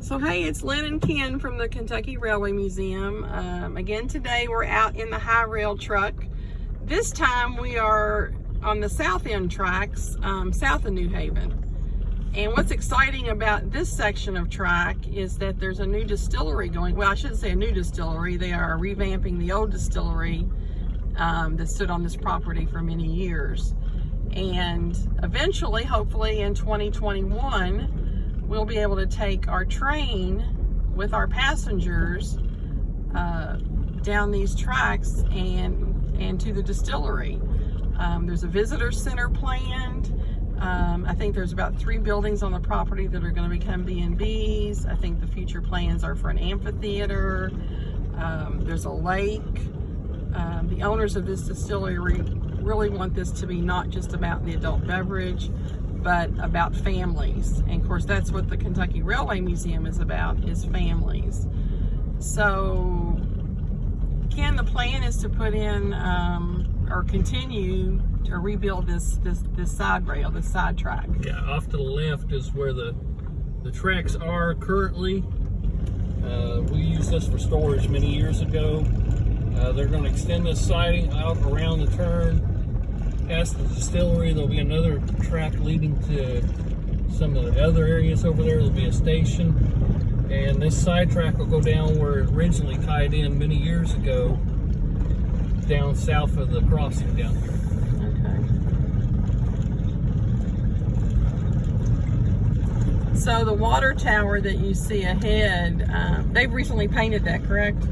So hey, it's Lynn and Ken from the Kentucky Railway Museum. Again today we're out in the high rail truck. This time we are on the south end tracks, south of New Haven. And what's exciting about this section of track is that there's a new distillery going. Well, I shouldn't say a new distillery. They are revamping the old distillery that stood on this property for many years. And eventually, hopefully in 2021, we'll be able to take our train with our passengers down these tracks and to the distillery. There's a visitor center planned. I think there's about 3 buildings on the property that are going to become B&Bs. I think the future plans are for an amphitheater. There's a lake. The owners of this distillery really want this to be not just about the adult beverage, but about families. And of course, that's what the Kentucky Railway Museum is about, is families. So, Ken, the plan is to put in or continue to rebuild this side rail, this side track. Yeah, off to the left is where the tracks are currently. We used this for storage many years ago. They're going to extend this siding out around the turn. Past the distillery, there'll be another track leading to some of the other areas over there. There'll be a station, and this side track will go down where it originally tied in many years ago, down south of the crossing down here. Okay. So the water tower that you see ahead, they've recently painted that, correct?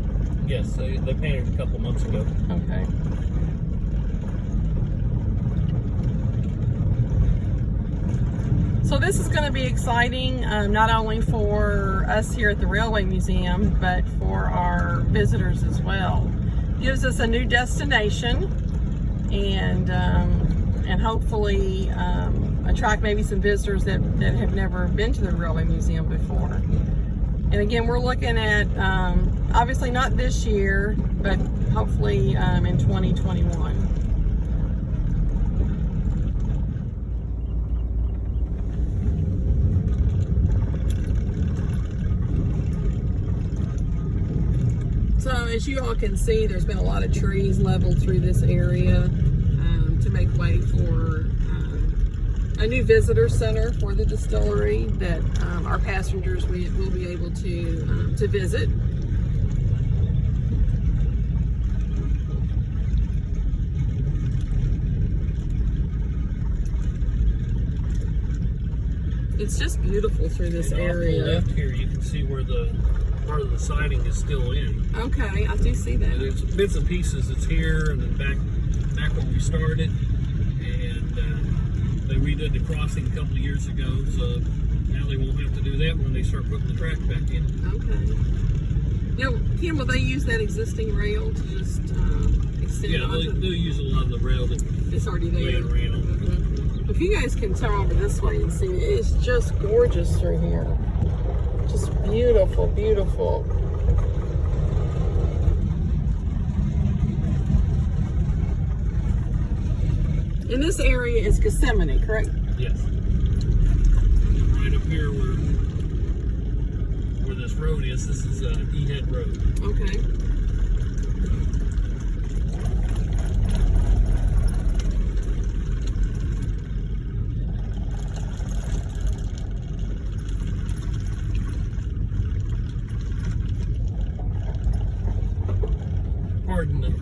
Yes, they painted it a couple months ago. Okay. So this is going to be exciting, not only for us here at the Railway Museum, but for our visitors as well. Gives us a new destination, and hopefully attract maybe some visitors that have never been to the Railway Museum before. And again, we're looking at, obviously not this year, but hopefully in 2021. So as you all can see, there's been a lot of trees leveled through this area to make way for a new visitor center for the distillery that our passengers will be able to visit. It's just beautiful through this area. Off the left here, you can see where the part of the siding is still in. Okay, I do see that. There's bits and pieces. It's here and then back where we started, and they redid the crossing a couple of years ago, so now they won't have to do that when they start putting the track back in. Okay. Now, Kim, will they use that existing rail to just extend? Yeah, they'll use a lot of the rail that's already there. Around. Mm-hmm. If you guys can turn over this way and see, it's just gorgeous through here. Just beautiful, beautiful. And this area is Gethsemane, correct? Yes. Right up here where this road is, this is E-Head Road. Okay.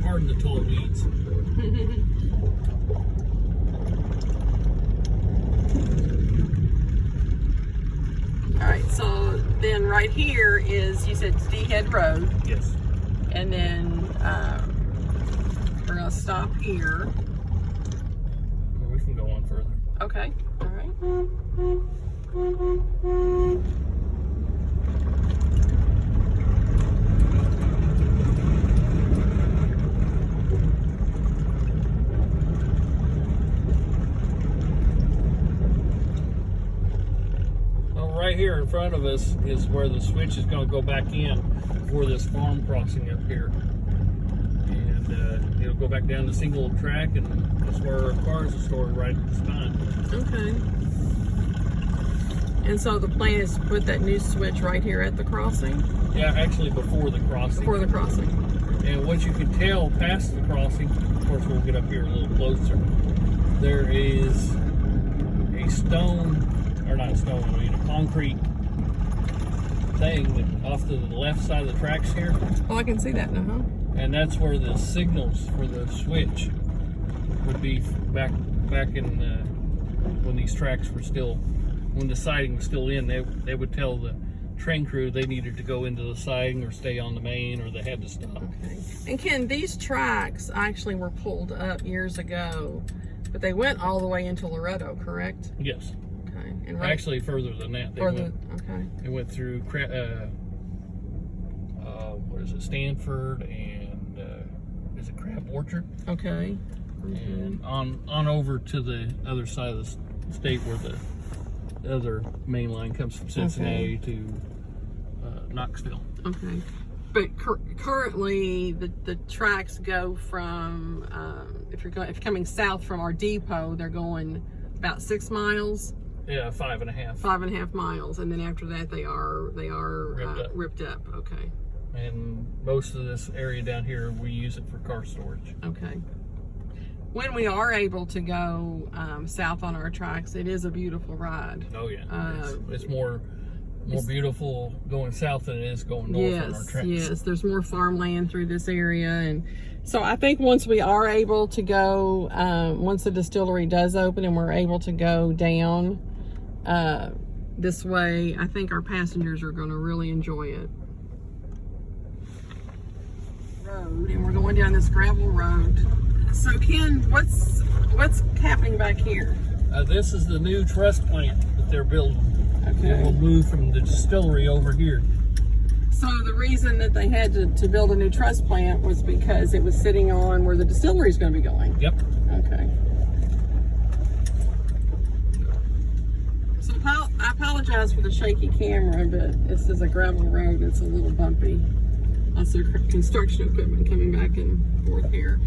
Pardon the tall weeds. All right, so then right here is, you said D-Head Road. Yes. And then we're gonna stop here. We can go on further. Okay, all right. Right here in front of us is where the switch is going to go back in for this farm crossing up here, and it'll go back down the single track, and that's where our cars are stored right at this time. Okay. And so the plan is to put that new switch right here at the crossing? Yeah, actually before the crossing. Before the crossing. And what you can tell past the crossing, of course we'll get up here a little closer, there is a stone, or not stone, I mean a concrete thing off to the left side of the tracks here. Oh, I can see that now, And that's where the signals for the switch would be back in when these tracks were still, when the siding was still in, they would tell the train crew they needed to go into the siding or stay on the main, or they had to stop. Okay. And Ken, these tracks actually were pulled up years ago, but they went all the way into Loretto, correct? Yes. Okay. And Actually further than that. They went through what is it, Stanford, and is it Crab Orchard? Okay. And on over to the other side of the state where the other main line comes from Cincinnati to Knoxville. Okay. But currently the tracks go from if you're coming south from our depot, they're going about 6 miles. Yeah, 5.5. 5.5 miles, and then after that they are ripped up. Okay. And most of this area down here, we use it for car storage. Okay. When we are able to go south on our tracks, it is a beautiful ride. Oh yeah, it's more beautiful going south than it is going north on our tracks. Yes, there's more farmland through this area, and so I think once we are able to go, once the distillery does open and we're able to go down this way, I think our passengers are going to really enjoy it. And we're going down this gravel road. So Ken, what's happening back here? This is the new truss plant that they're building. Okay. It will move from the distillery over here. So the reason that they had to build a new truss plant was because it was sitting on where the distillery is going to be going. Yep. Okay. So I apologize for the shaky camera, but this is a gravel road. It's a little bumpy. Also construction equipment coming back and forth here.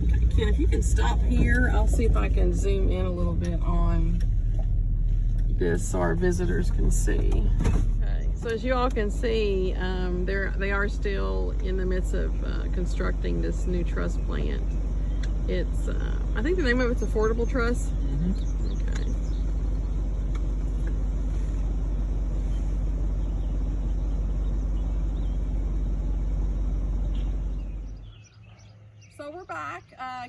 Okay, Ken, if you can stop here, I'll see if I can zoom in a little bit on this so our visitors can see. Okay, so as you all can see, they are still in the midst of constructing this new truss plant. It's, I think the name of it's Affordable Truss. Mm-hmm. Okay. So we're back.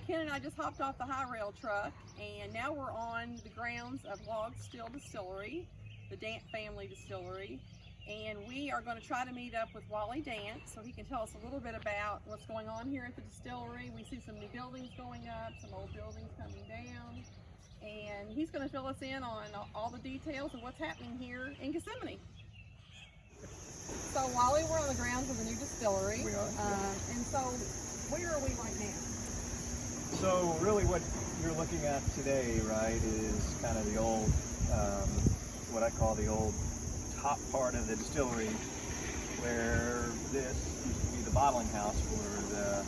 Ken and I just hopped off the high rail truck, and now we're on the grounds of Log Still Distilling, the Dant family distillery, and we are going to try to meet up with Wally Dant so he can tell us a little bit about what's going on here at the distillery. We see some new buildings going up, some old buildings coming down, and he's going to fill us in on all the details of what's happening here in Gethsemane. So Wally, we're on the grounds of the new distillery. We are. And so where are we right now? So really what you're looking at today, right, is kind of the old, what I call the old top part of the distillery, where this used to be the bottling house for the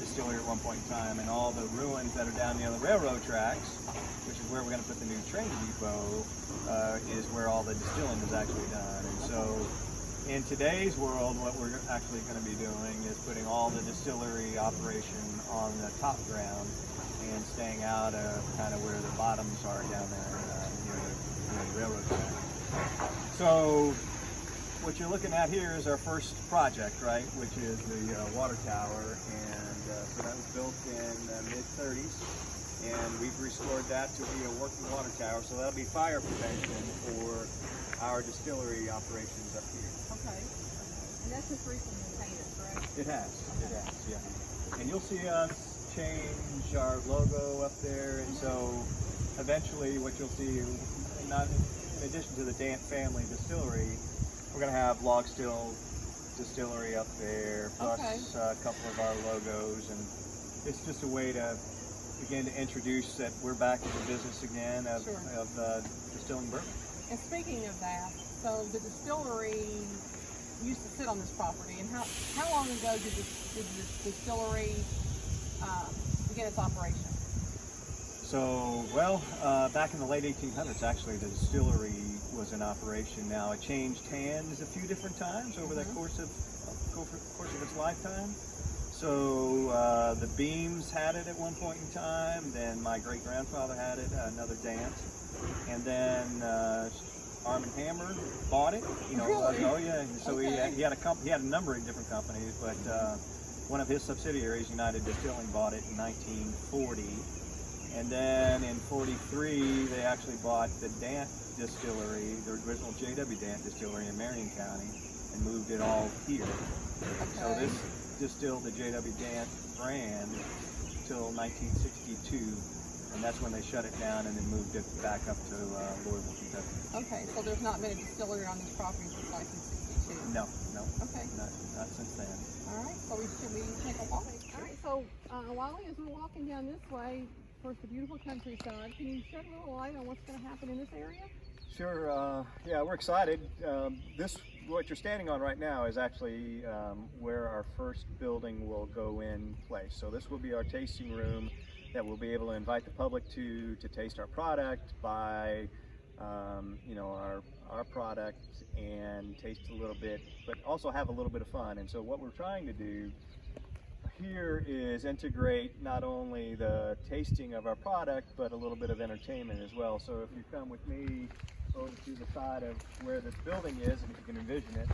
distillery at one point in time, and all the ruins that are down the other railroad tracks, which is where we're going to put the new train depot, is where all the distilling is actually done. And so in today's world, what we're actually going to be doing is putting all the distillery operation on the top ground and staying out of kind of where the bottoms are down there near the railroad track. So what you're looking at here is our first project, right, which is the water tower, and so that was built in the mid-30s, and we've restored that to be a working water tower, so that'll be fire prevention for our distillery operations up here. Okay. And that's just recently painted, correct? It has, yeah. And you'll see us change our logo up there, and so eventually what you'll see, in addition to the Dant family distillery, we're going to have Log Still Distillery up there, plus a couple of our logos, and it's just a way to begin to introduce that we're back in the business again of distilling bourbon. And speaking of that, so the distillery used to sit on this property, and how long ago did the distillery begin its operation? So, well, back in the late 1800s, actually, the distillery was in operation. Now, it changed hands a few different times over the course of its lifetime. So, the Beams had it at one point in time. Then my great-grandfather had it, another Dant, and then Arm & Hammer bought it. You know, Really? oh yeah. So he had a number of different companies, but one of his subsidiaries, United Distilling, bought it in 1940. And then in 43, they actually bought the Dant Distillery, the original J.W. Dant Distillery in Marion County, and moved it all here. So this distilled the J.W. Dant brand till 1962, and that's when they shut it down and then moved it back up to Louisville, Kentucky. Okay, so there's not been a distillery on this property since 1962? No. Okay. Not since then. All right, so should we take a walk? All right, so Wally, as we're walking down this way, of course, the beautiful countryside, can you shed a little light on what's going to happen in this area? Sure. Yeah, we're excited. What you're standing on right now is actually where our first building will go in place. So this will be our tasting room that we'll be able to invite the public to taste our product, buy our product and taste a little bit, but also have a little bit of fun. And so what we're trying to do here is integrate not only the tasting of our product, but a little bit of entertainment as well. So if you come with me over to the side of where this building is, and if you can envision it.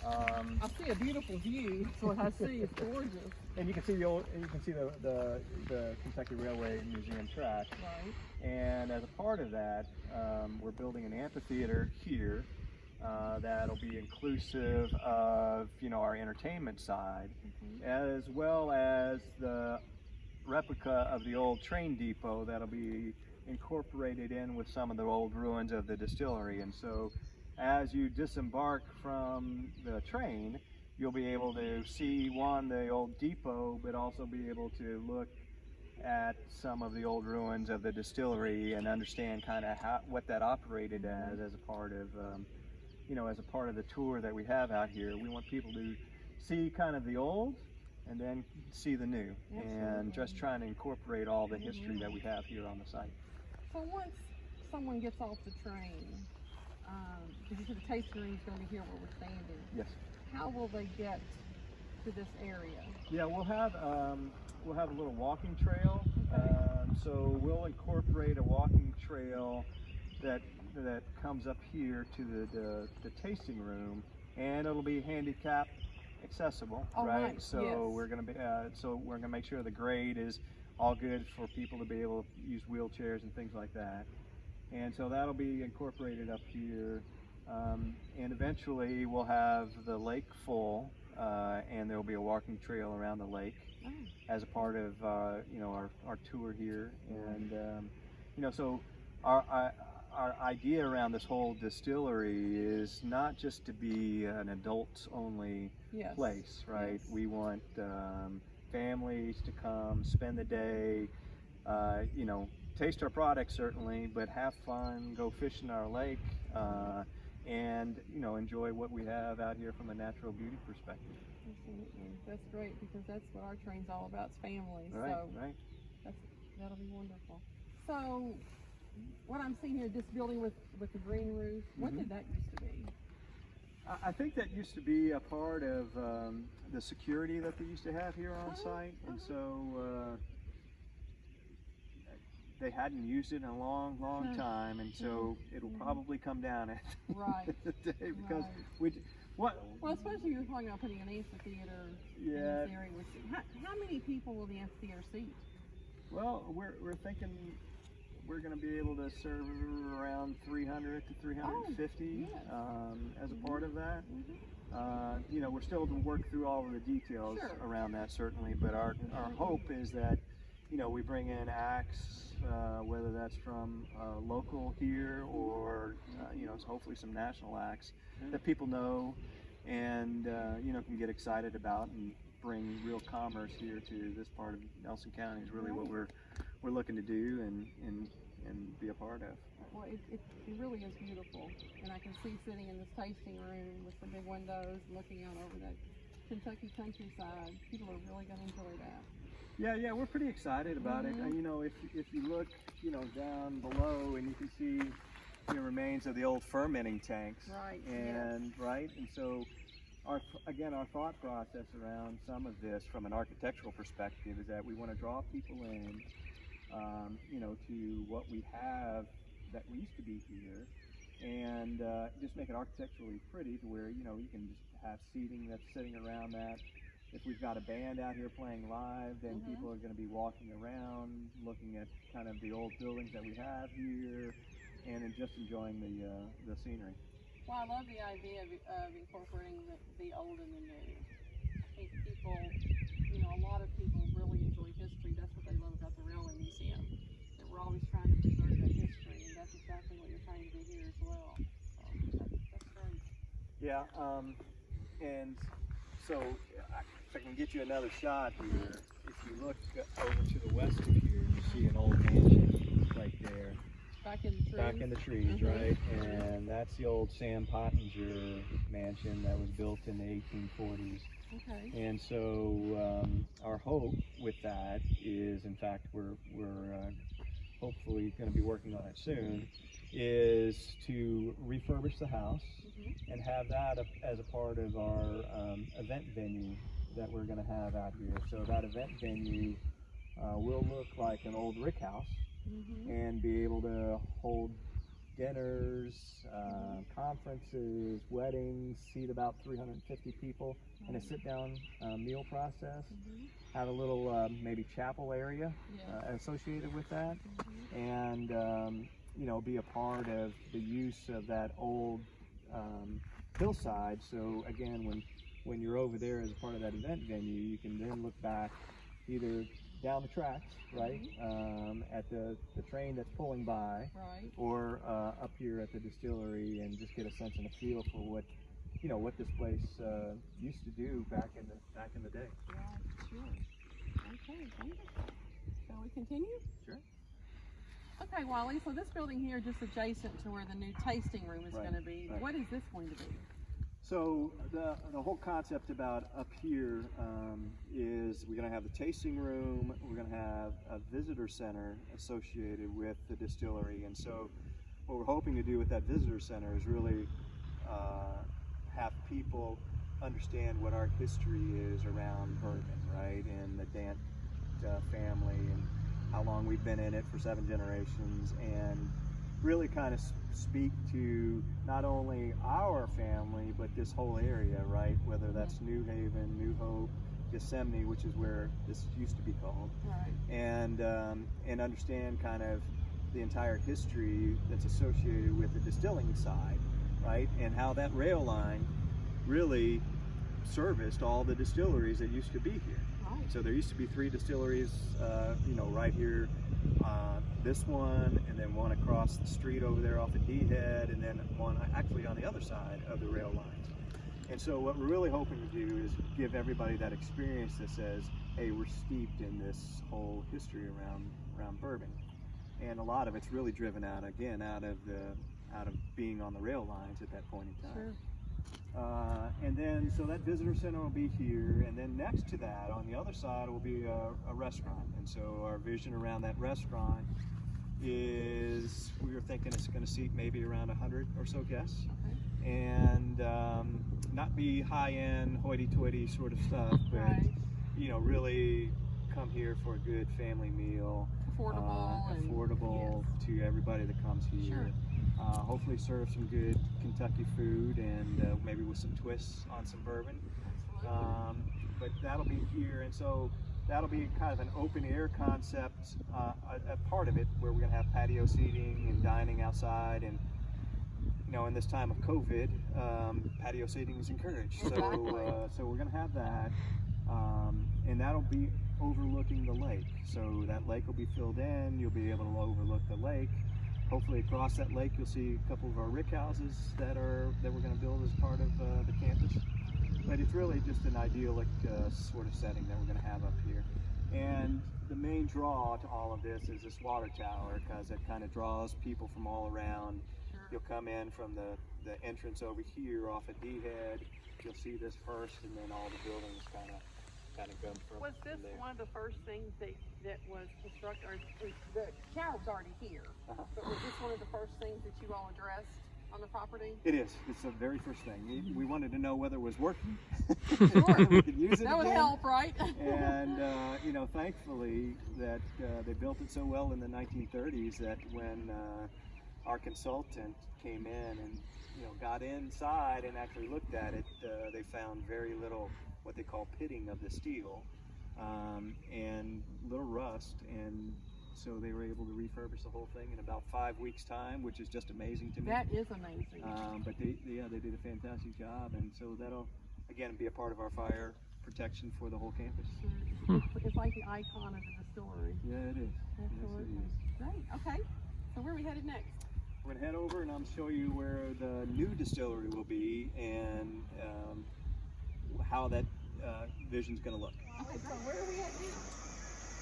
I see a beautiful view. That's what I see. It's gorgeous. And you can see the Kentucky Railway Museum track. Right. And as a part of that, we're building an amphitheater here that'll be inclusive of our entertainment side, as well as the replica of the old train depot that'll be incorporated in with some of the old ruins of the distillery. And so as you disembark from the train, you'll be able to see the old depot, but also be able to look at some of the old ruins of the distillery and understand kind of what that operated as a part of as a part of the tour that we have out here. We want people to see kind of the old and then see the new. Absolutely. And just trying to incorporate all the history that we have here on the site. So once someone gets off the train, because you said the tasting room is going to be here where we're standing. Yes. How will they get to this area? Yeah, we'll have a little walking trail. So we'll incorporate a walking trail that comes up here to the tasting room, and it'll be handicap accessible, right? Nice. So yes. we're gonna make sure the grade is all good for people to be able to use wheelchairs and things like that. And so that'll be incorporated up here, and eventually we'll have the lake full, and there'll be a walking trail around the lake as a part of our tour here. And so our idea around this whole distillery is not just to be an adults-only place, right? Yes. We want families to come, spend the day, taste our products certainly, but have fun, go fish in our lake, and enjoy what we have out here from a natural beauty perspective. Absolutely, that's great, because that's what our train's all about, is family. Right, so right. That'll be wonderful. So what I'm seeing here, this building with the green roof, what did that used to be? I think that used to be a part of the security that they used to have here on site, and so they hadn't used it in a long time, and so it'll probably come down at today, because well, especially you're talking about putting an amphitheater in this area. How many people will the amphitheater seat? Well, we're thinking we're going to be able to serve around 300 to 350 as a part of that. We're still to work through all of the details around that, certainly, but our hope is that we bring in acts, whether that's from local here or hopefully some national acts that people know and can get excited about and bring real commerce here to this part of Nelson County is really what we're looking to do and be a part of. Well, it really is beautiful, and I can see sitting in this tasting room with the big windows looking out over that Kentucky countryside. People are really going to enjoy that. Yeah, we're pretty excited about it. You know, if you look, you know, down below, and you can see, you know, remains of the old fermenting tanks. Right. And right, and so our thought process around some of this from an architectural perspective is that we want to draw people in, you know, to what we have that used to be here, and just make it architecturally pretty to where, you know, you can just have seating that's sitting around that. If we've got a band out here playing live, then people are going to be walking around, looking at kind of the old buildings that we have here, and then just enjoying the scenery. Well, I love the idea of incorporating the old and the new. I think people, you know, a lot of people really enjoy history. That's what they love about the Railway Museum. That we're always trying to preserve that history, and that's exactly what you're trying to do here as well. So that's great. Yeah, and so if I can get you another shot here, if you look over to the west of here, you see an old mansion right there. Back in the trees. Back in the trees, right? And that's the old Sam Pottinger mansion that was built in the 1840s. Okay. And so our hope with that is, in fact, we're hopefully going to be working on it soon, is to refurbish the house and have that as a part of our event venue that we're going to have out here. So that event venue will look like an old rick house and be able to hold dinners, conferences, weddings, seat about 350 people in a sit-down meal process. Have a little maybe chapel area associated with that, and you know, be a part of the use of that old hillside. So again, when you're over there as a part of that event venue, you can then look back either down the tracks, right, at the train that's pulling by, or up here at the distillery, and just get a sense and a feel for what, you know, what this place used to do back in the day. Right, sure. Okay, wonderful. Shall we continue? Sure. Okay, Wally, so this building here, just adjacent to where the new tasting room is going to be, what is this going to be? So the whole concept about up here is we're going to have the tasting room, we're going to have a visitor center associated with the distillery, and so what we're hoping to do with that visitor center is really have people understand what our history is around bourbon, right, and the Dant family, and how long we've been in it for 7 generations, and really kind of speak to not only our family, but this whole area, right? Whether that's New Haven, New Hope, Gethsemane, which is where this used to be called, and understand kind of the entire history that's associated with the distilling side, right? And how that rail line really serviced all the distilleries that used to be here. So there used to be 3 distilleries, you know, right here, this one, and then one across the street over there off of D-Head, and then one actually on the other side of the rail lines. And so what we're really hoping to do is give everybody that experience that says, hey, we're steeped in this whole history around bourbon. And a lot of it's really driven out of being on the rail lines at that point in time. Sure. And then, so that visitor center will be here, and then next to that, on the other side, will be a restaurant. And so our vision around that restaurant is, we were thinking it's going to seat maybe around 100 or so guests, and not be high-end, hoity-toity sort of stuff, but you know, really come here for a good family meal, affordable to everybody that comes here. Hopefully serve some good Kentucky food, and maybe with some twists on some bourbon. But that'll be here, and so that'll be kind of an open air concept, a part of it, where we're going to have patio seating and dining outside. And you know, in this time of COVID, patio seating is encouraged. So we're going to have that, and that'll be overlooking the lake. So that lake will be filled in. You'll be able to overlook the lake. Hopefully across that lake you'll see a couple of our rick houses that we're going to build as part of the campus. But it's really just an idyllic sort of setting that we're going to have up here. And the main draw to all of this is this water tower, because it kind of draws people from all around. You'll come in from the entrance over here off of D-Head. You'll see this first, and then all the buildings kind of kind of come from. Was this there. one of the first things that was constructed, or the shower's already here, Uh-huh. but was this one of the first things that you all addressed on the property? It is. It's the very first thing. We wanted to know whether it was working. Sure. We could use it That would again. help, right? And you know, thankfully that they built it so well in the 1930s that when our consultant came in and got inside and actually looked at it, they found very little what they call pitting of the steel and little rust, and so they were able to refurbish the whole thing in about 5 weeks time, which is just amazing to me. That is amazing. But they did a fantastic job, and so that'll again be a part of our fire protection for the whole campus. It's like the icon of the distillery. Yeah, it is. Absolutely. Yes, it is. Great. Okay. So where are we headed next? We're gonna head over and I'm show you where the new distillery will be and how that vision's gonna look. Okay, so where are we at now?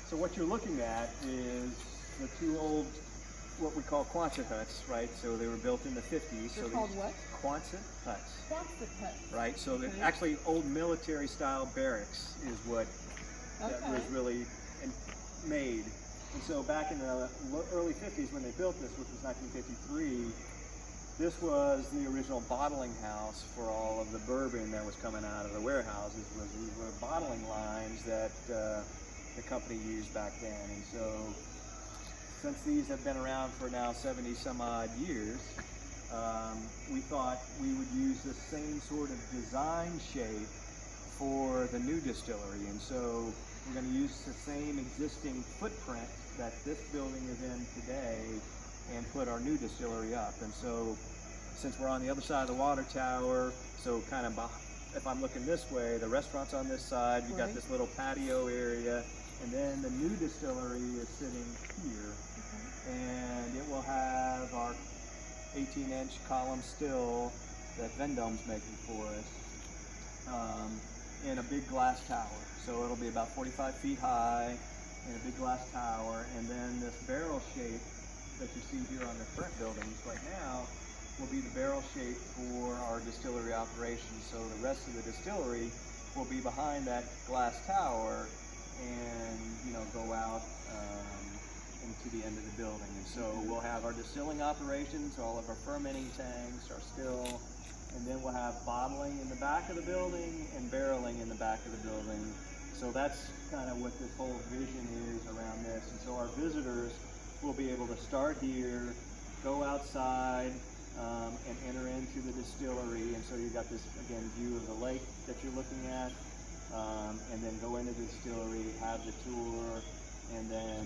So what you're looking at is the two old, what we call Quonset huts, right? So they were built in the 50s. They're so called what? Quonset huts. Quonset huts. Right, so they're Okay. actually old military style barracks is what that was really made. And so back in the early 50s when they built this, which was 1953, this was the original bottling house for all of the bourbon that was coming out of the warehouses. These were bottling lines that the company used back then. And so since these have been around for now 70 some odd years, we thought we would use the same sort of design shape for the new distillery. And so we're going to use the same existing footprint that this building is in today and put our new distillery up. And so since we're on the other side of the water tower, so kind of if I'm looking this way, the restaurant's on this side, you got this little patio area, and then the new distillery is sitting here. And it will have our 18-inch column still that Vendôme's making for us in a big glass tower. So it'll be about 45 feet high in a big glass tower, and then this barrel shape that you see here on the current buildings right now will be the barrel shape for our distillery operations. So the rest of the distillery will be behind that glass tower and go out into the end of the building. And so we'll have our distilling operations, all of our fermenting tanks, our still, and then we'll have bottling in the back of the building and barreling in the back of the building. So that's kind of what this whole vision is around this. And so our visitors will be able to start here, go outside, and enter into the distillery. And so you've got this, again, view of the lake that you're looking at, and then go into the distillery, have the tour, and then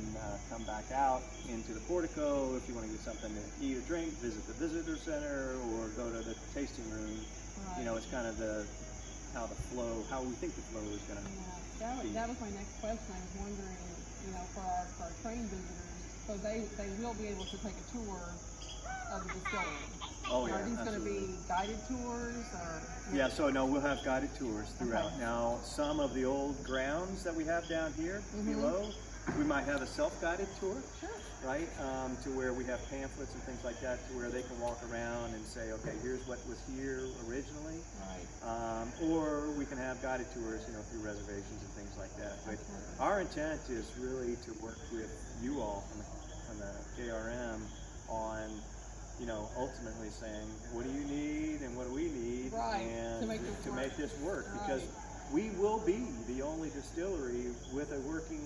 come back out into the portico if you want to get something to eat or drink, visit the visitor center, or go to the tasting room. Right. It's kind of how we think the flow is going to be. That was my next question. I was wondering, for our train visitors, so they will be able to take a tour of the distillery. Oh yeah, Are these going to absolutely. be guided tours, or? Yeah, so no, we'll have guided tours throughout. Okay. Now, some of the old grounds that we have down here below, we might have a self-guided tour, right? To where we have pamphlets and things like that, to where they can walk around and say, okay, here's what was here originally. Right. Or we can have guided tours, through reservations and things like that. But our intent is really to work with you all from the KRM on, ultimately saying, what do you need and what do we need, and to make this work, because we will be the only distillery with a working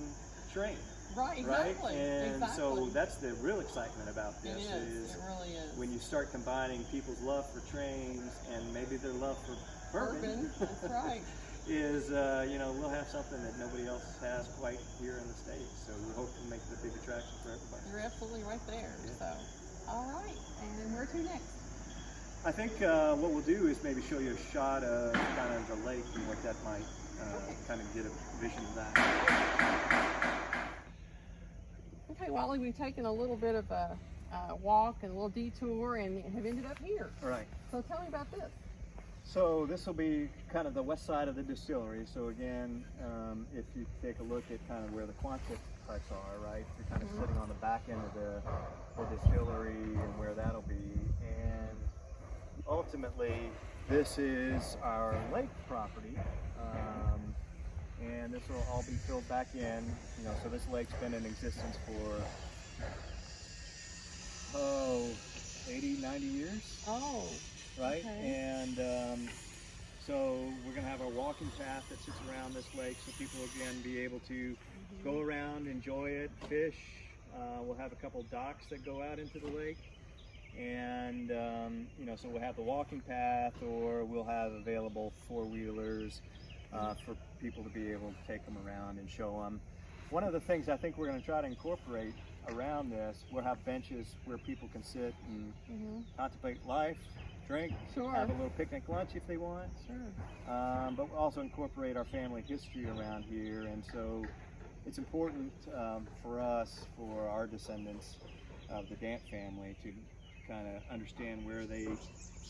train. Right, exactly. And so that's the real excitement about this. It really is. When you start combining people's love for trains and maybe their love for bourbon. That's right. is we'll have something that nobody else has quite here in the States. So we hope to make it a big attraction for everybody. You're absolutely right there. Yeah. So, all right. And where to next? I think what we'll do is maybe show you a shot of kind of the lake and what that might kind of get a vision of that. Okay, Wally, we've taken a little bit of a walk and a little detour and have ended up here. All right. So tell me about this. So this will be kind of the west side of the distillery. So again, if you take a look at kind of where the Quonset huts are, right? You're kind of sitting on the back end of the distillery and where that'll be. And ultimately, this is our lake property. and this will all be filled back in. You know, so this lake's been in existence for 80, 90 years. Oh, right? okay. And so we're going to have our walking path that sits around this lake, so people again be able to go around, enjoy it, fish. We'll have a couple docks that go out into the lake, and you know, so we'll have the walking path, or we'll have available four-wheelers for people to be able to take them around and show them. One of the things I think we're going to try to incorporate around this, we'll have benches where people can sit and contemplate life, drink, have a little picnic lunch if they want. But we'll also incorporate our family history around here, and so it's important for us, for our descendants of the Dant family, to kind of understand where they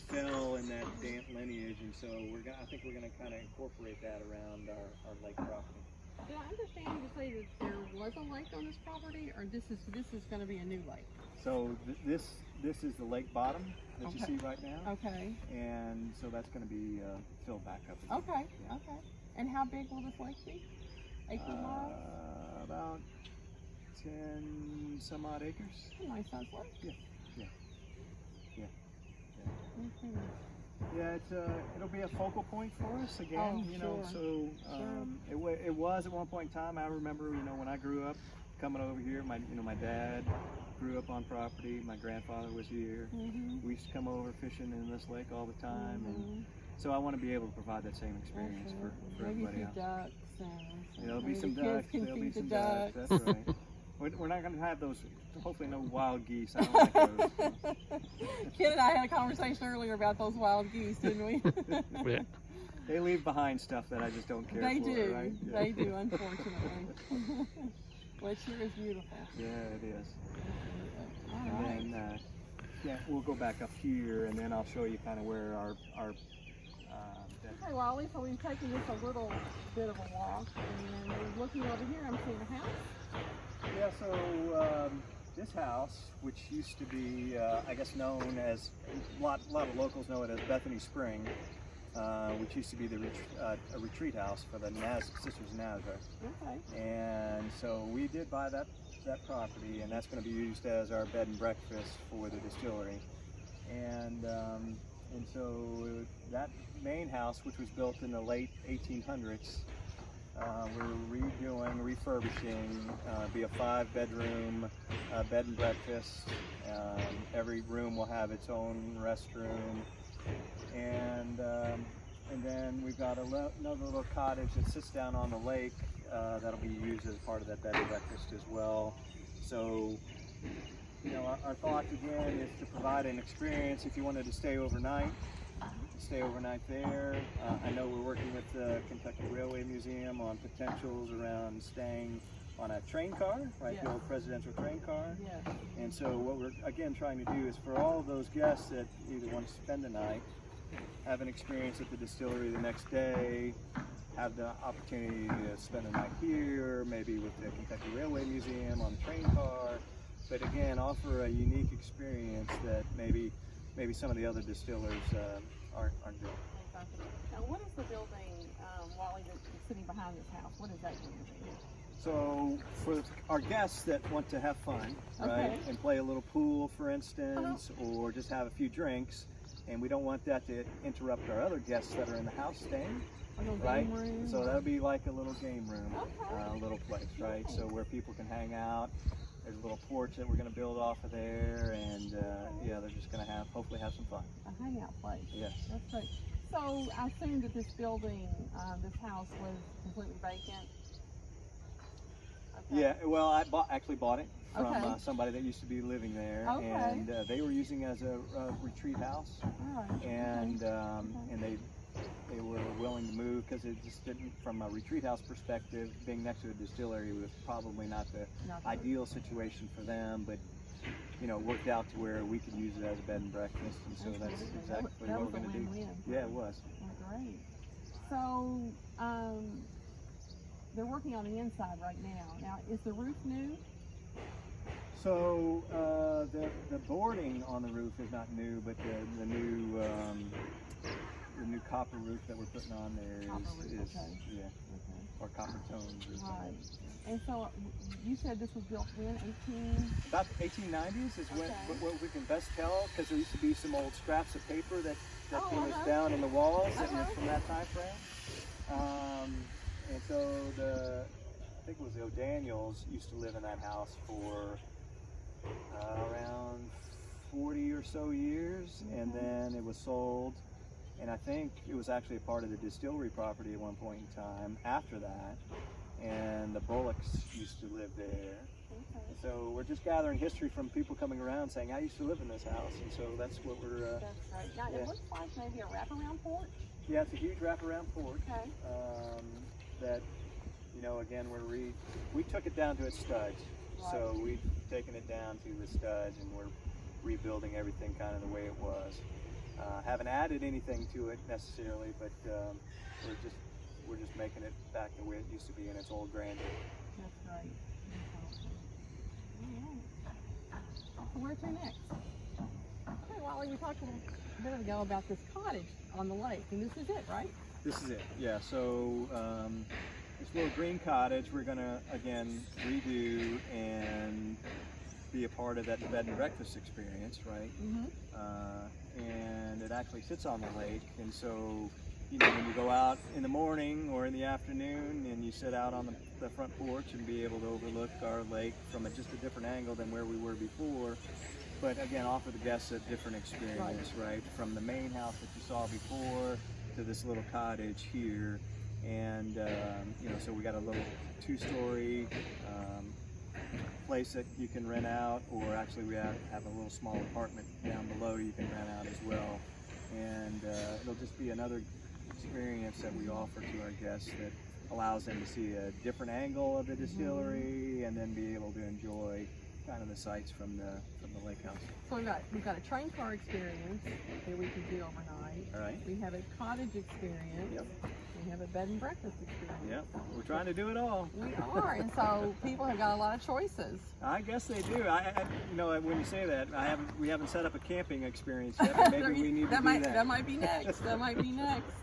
fell in that Dant lineage, and so I think we're going to kind of incorporate that around our lake property. Did I understand you to say that there was a lake on this property, or this is going to be a new lake? So this is the lake bottom that you see right now. Okay. And so that's going to be filled back up again. Okay. Yeah. Okay. And how big will this lake be? Acre-wise? About 10 some odd acres. A nice size lake. Yeah, it'll be a focal point for us again. You know, so it was at one point in time. I remember, you know, when I grew up coming over here. My dad grew up on property. My grandfather was here. We used to come over fishing in this lake all the time, and so I want to be able to provide that same experience for everybody else. Ducks. There'll be some ducks. There'll be some ducks. That's right. We're not going to have those, hopefully no wild geese. I don't like those. Kid and I had a conversation earlier about those wild geese, didn't we? Yeah. They leave behind stuff that I just don't care they for, do. right? Yeah. They do, unfortunately. Well, it sure is beautiful. Yeah, it is. All and right. then, we'll go back up here, and then I'll show you kind of where our Okay, Wally, so we've taken just a little bit of a walk, and we're looking over here. I'm seeing a house. Yeah, so this house, which used to be, I guess, known as, a lot of locals know it as Bethany Spring, which used to be a retreat house for the Sisters of Nazareth. Okay. And so we did buy that property, and that's going to be used as our bed and breakfast for the distillery. And so that main house, which was built in the late 1800s, we're refurbishing, be a 5-bedroom bed and breakfast. Every room will have its own restroom, and then we've got another little cottage that sits down on the lake that'll be used as part of that bed and breakfast as well. So, you know, our thought again is to provide an experience. If you wanted to stay overnight there. I know we're working with the Kentucky Railway Museum on potentials around staying on a train car, right? Yes. The old presidential train car. Yes. And so what we're again trying to do is for all of those guests that either want to spend the night, have an experience at the distillery the next day, have the opportunity to spend the night here, maybe with the Kentucky Railway Museum on the train car, but again offer a unique experience that maybe some of the other distillers aren't doing. Now, what is the building, Wally, that's sitting behind this house? What is that going to be? So for our guests that want to have fun, right, and play a little pool, for instance, or just have a few drinks, and we don't want that to interrupt our other guests that are in the house staying, right? So that would be like a little game room, a little place, right? So where people can hang out. There's a little porch that we're going to build off of there, and yeah, they're just going to hopefully have some fun. A hangout place. Yes. That's great. So I assume that this building, this house, was completely vacant. Okay. Yeah. Well, I actually bought it from somebody that used to be living there, and they were using it as a retreat house, and and they were willing to move because it just didn't, from a retreat house perspective, being next to a distillery was probably not the ideal situation for them, but you know, worked out to where we could use it as a bed and breakfast, and so that's exactly what we're going to do. Yeah, it was. Oh, great. So they're working on the inside right now. Now, is the roof new? So the boarding on the roof is not new, but the new copper roof that we're putting on there is yeah. or copper tones. Right. And so you said this was built when, 18? About 1890s is when what we can best tell, because there used to be some old scraps of paper that came down in the walls that was from that time frame. And so I think it was the O'Daniels used to live in that house for around 40 or so years, and then it was sold, and I think it was actually a part of the distillery property at one point in time after that, and the Bullocks used to live there. And so we're just gathering history from people coming around saying, I used to live in this house, and so that's what we're... That's right. Now, it looks like maybe a wraparound porch. Yeah, it's a huge wraparound porch. Okay. That, you know, again, we took it down to its studs. Right. So we've taken it down to the studs, and we're rebuilding everything kind of the way it was. Haven't added anything to it necessarily, but we're just making it back the way it used to be in its old grandeur. That's right. So where to next? Okay, Wally, we talked a little bit ago about this cottage on the lake, and this is it, right? This is it, yeah. So this little green cottage we're going to, again, redo and be a part of that bed and breakfast experience, right? And it actually sits on the lake, and so, you know, when you go out in the morning or in the afternoon and you sit out on the front porch and be able to overlook our lake from just a different angle than where we were before, but again, offer the guests a different experience, right? From the main house that you saw before to this little cottage here. And, you know, so we got a little 2-story place that you can rent out, or actually we have a little small apartment down below you can rent out as well. And it'll just be another experience that we offer to our guests that allows them to see a different angle of the distillery and then be able to enjoy kind of the sights from the lake house. So we've got a train car experience that we could do overnight. All right. We have a cottage experience. Yep. We have a bed and breakfast experience. Yep. We're trying to do it all. We are, and so people have got a lot of choices. I guess they do. You know, when you say that, we haven't set up a camping experience yet. But maybe we need to do that. That might be next. That might be next.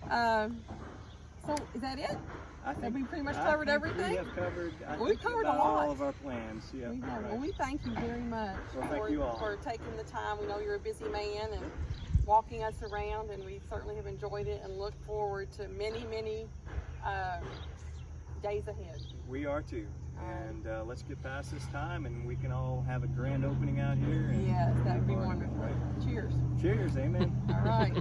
So is that it? I think we pretty much covered everything. We have covered. We've covered a lot. All of our plans. Yeah. We have. Right. Well, we thank you very much for taking the time. We know you're a busy man and walking us around, and we certainly have enjoyed it and look forward to many, many days ahead. We are too. And let's get past this time, and we can all have a grand opening out here. Yes, that would be wonderful. Right. Cheers. Cheers. Amen. All right.